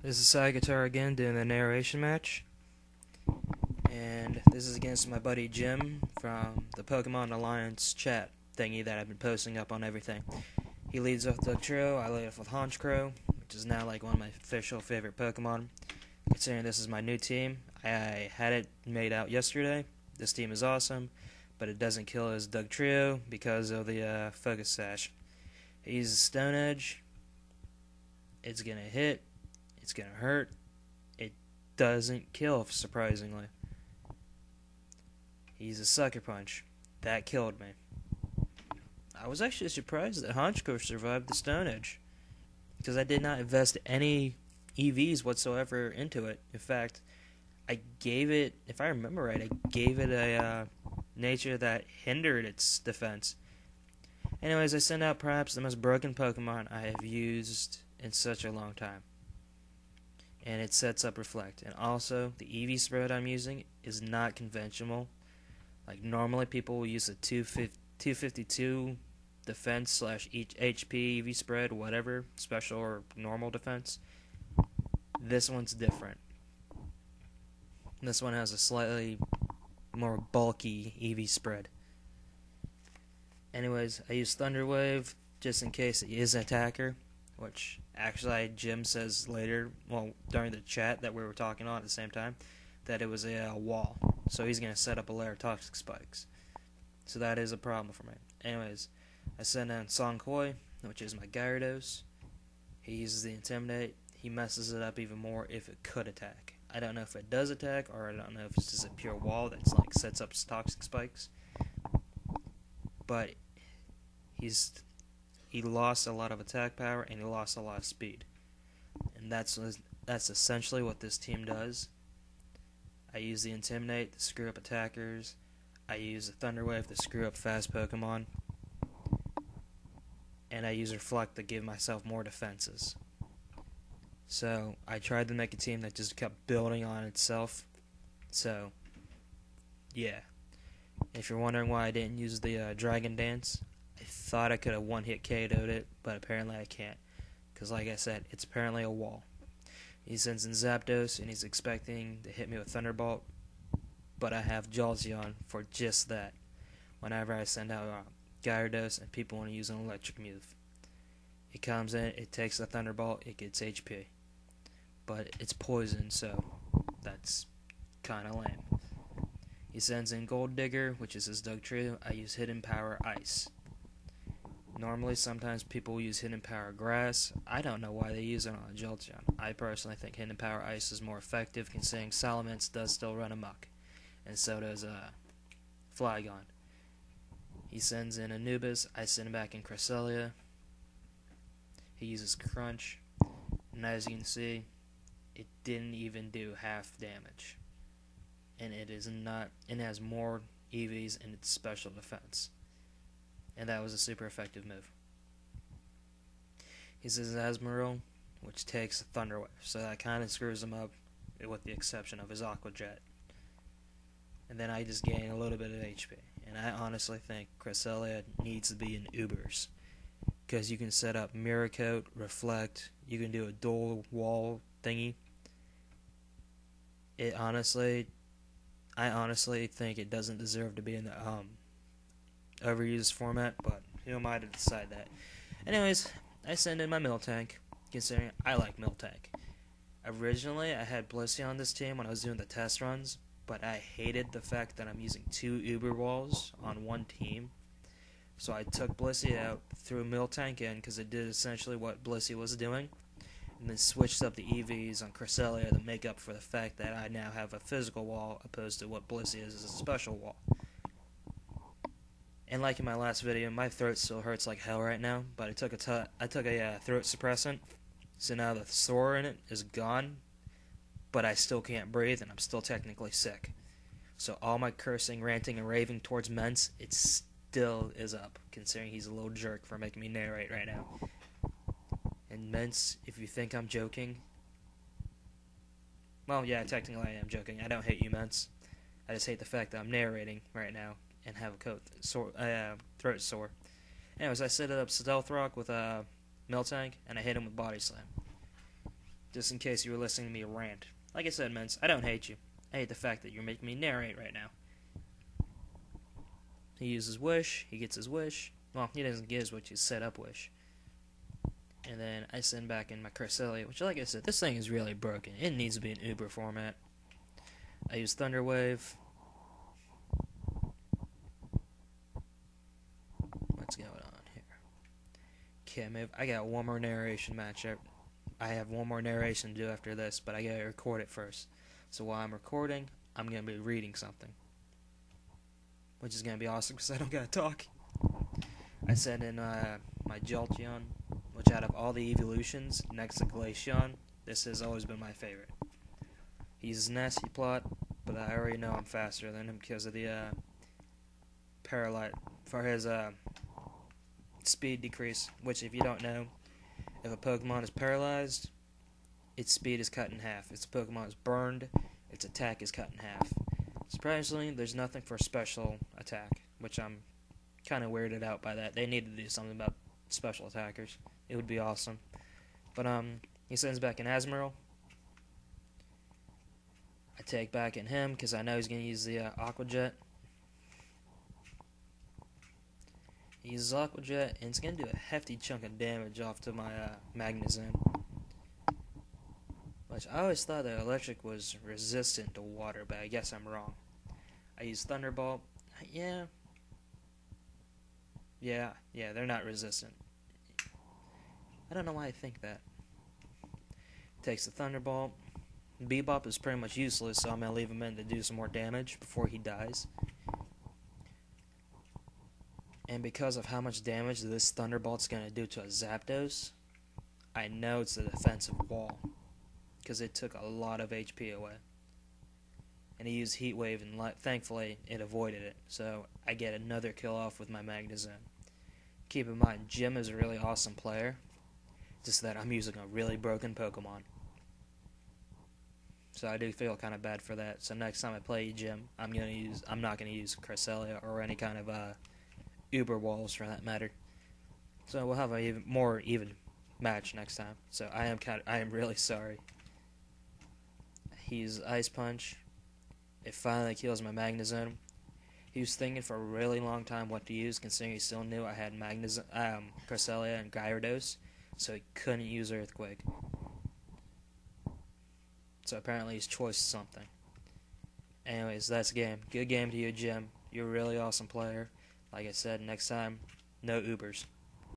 This is Sai Guitar again doing the narration match, and this is against my buddy Jim from the Pokemon Alliance chat thingy that I've been posting up on everything. He leads off Dugtrio, I lead off with Honchkrow, which is now like one of my official favorite Pokemon. Considering this is my new team, I had it made out yesterday. This team is awesome, but it doesn't kill his Dugtrio because of the Focus Sash. He uses Stone Edge. It's gonna hit. It's gonna hurt. It doesn't kill, surprisingly. He's a Sucker Punch. That killed me. I was actually surprised that Honchkrow survived the Stone Edge, because I did not invest any EVs whatsoever into it. In fact, I gave it, if I remember right, I gave it a nature that hindered its defense. Anyways, I send out perhaps the most broken Pokemon I have used in such a long time. And it sets up Reflect. And also, the EV spread I'm using is not conventional. Like, normally people will use a 252 defense slash each HP EV spread, whatever, special or normal defense. This one's different. This one has a slightly more bulky EV spread. Anyways, I use Thunder Wave just in case it is an attacker, which actually Jim says later, well, during the chat that we were talking on at the same time, that it was a wall. So he's going to set up a layer of toxic spikes. So that is a problem for me. Anyways, I send in Songkoi, which is my Gyarados. He uses the Intimidate. He messes it up even more if it could attack. I don't know if it does attack, or I don't know if it's just a pure wall that's like sets up toxic spikes. But he lost a lot of attack power and he lost a lot of speed. And that's essentially what this team does. I use the Intimidate to screw up attackers. I use the Thunder Wave to screw up fast Pokemon. And I use Reflect to give myself more defenses. So I tried to make a team that just kept building on itself. So, yeah. If you're wondering why I didn't use the Dragon Dance, I thought I could have one-hit KO'd it, but apparently I can't. Because like I said, it's apparently a wall. He sends in Zapdos, and he's expecting to hit me with Thunderbolt, but I have Jolteon for just that. Whenever I send out Gyarados and people want to use an electric move. It comes in, it takes the Thunderbolt, it gets HP. But it's poison, so that's kind of lame. He sends in Gold Digger, which is his Dugtrio. I use Hidden Power Ice. Normally, sometimes people use Hidden Power Grass. I don't know why they use it on a Jolteon. I personally think Hidden Power Ice is more effective, considering Salamence does still run amok. And so does Flygon. He sends in Anubis. I send him back in Cresselia. He uses Crunch. And as you can see, it didn't even do half damage. And it has more EVs in its special defense. And that was a super effective move. He says Asmodee, which takes a Thunder Wave, so that kind of screws him up, with the exception of his Aqua Jet. And then I just gain a little bit of HP. And I honestly think Cresselia needs to be in Ubers, because you can set up Mirror Coat, Reflect, you can do a dual wall thingy. I honestly think it doesn't deserve to be in the overused format, but who am I to decide that? Anyways, I send in my Miltank, considering I like Miltank. Originally, I had Blissey on this team when I was doing the test runs, but I hated the fact that I'm using 2 Uber walls on one team. So I took Blissey out, threw Miltank in, because it did essentially what Blissey was doing, and then switched up the EVs on Cresselia to make up for the fact that I now have a physical wall opposed to what Blissey is a special wall. And like in my last video, my throat still hurts like hell right now, but I took a throat suppressant, so now the sore in it is gone, but I still can't breathe, and I'm still technically sick. So all my cursing, ranting, and raving towards Mence, it still is up, considering he's a little jerk for making me narrate right now. And Mence, if you think I'm joking, well, yeah, technically I am joking. I don't hate you, Mence. I just hate the fact that I'm narrating right now and have a throat sore. Anyways, I set it up Stealth Rock with Miltank, and I hit him with Body Slam. just in case you were listening to me rant. Like I said, Mence, I don't hate you. I hate the fact that you're making me narrate right now. He uses wish, he gets his wish. Well, he doesn't get his wish, he set up wish. And then I send back in my Cresselia, which, like I said, this thing is really broken. It needs to be in Uber format. I use Thunder Wave. What's going on here? Can't move. I got one more narration matchup. I have one more narration to do after this, but I gotta record it first. So while I'm recording, I'm gonna be reading something, which is gonna be awesome because I don't gotta talk. I send in my Jolteon, which out of all the evolutions next to Glaceon, this has always been my favorite. He uses Nasty Plot, but I already know I'm faster than him because of the Paralyte for his speed decrease, which, if you don't know, if a Pokemon is paralyzed, its speed is cut in half. If the Pokemon is burned, its attack is cut in half. Surprisingly, there's nothing for special attack, which I'm kind of weirded out by that. They need to do something about special attackers. It would be awesome. But he sends back an Asmodee. I take back in him because I know he's going to use the Aqua Jet. He uses Aqua Jet, and it's going to do a hefty chunk of damage off to my Magnezone. Which I always thought that electric was resistant to water, but I guess I'm wrong. I use Thunderbolt. Yeah, they're not resistant. I don't know why I think that. Takes the Thunderbolt. Bebop is pretty much useless, so I'm going to leave him in to do some more damage before he dies. And because of how much damage this Thunderbolt's going to do to a Zapdos, I know it's the defensive wall, because it took a lot of HP away. And he used Heat Wave, and thankfully it avoided it, so I get another kill off with my Magnezone. Keep in mind, Jim is a really awesome player, just that I'm using a really broken Pokemon. So I do feel kind of bad for that. So next time I play Jim, I'm not gonna use Cresselia or any kind of Uber walls for that matter. So we'll have a more even match next time. So I am really sorry. He uses Ice Punch. It finally kills my Magnezone. He was thinking for a really long time what to use, considering he still knew I had Cresselia and Gyarados, so he couldn't use Earthquake. So apparently his choice is something. Anyways, that's the game. Good game to you, Jim. You're a really awesome player. Like I said, next time, no Ubers.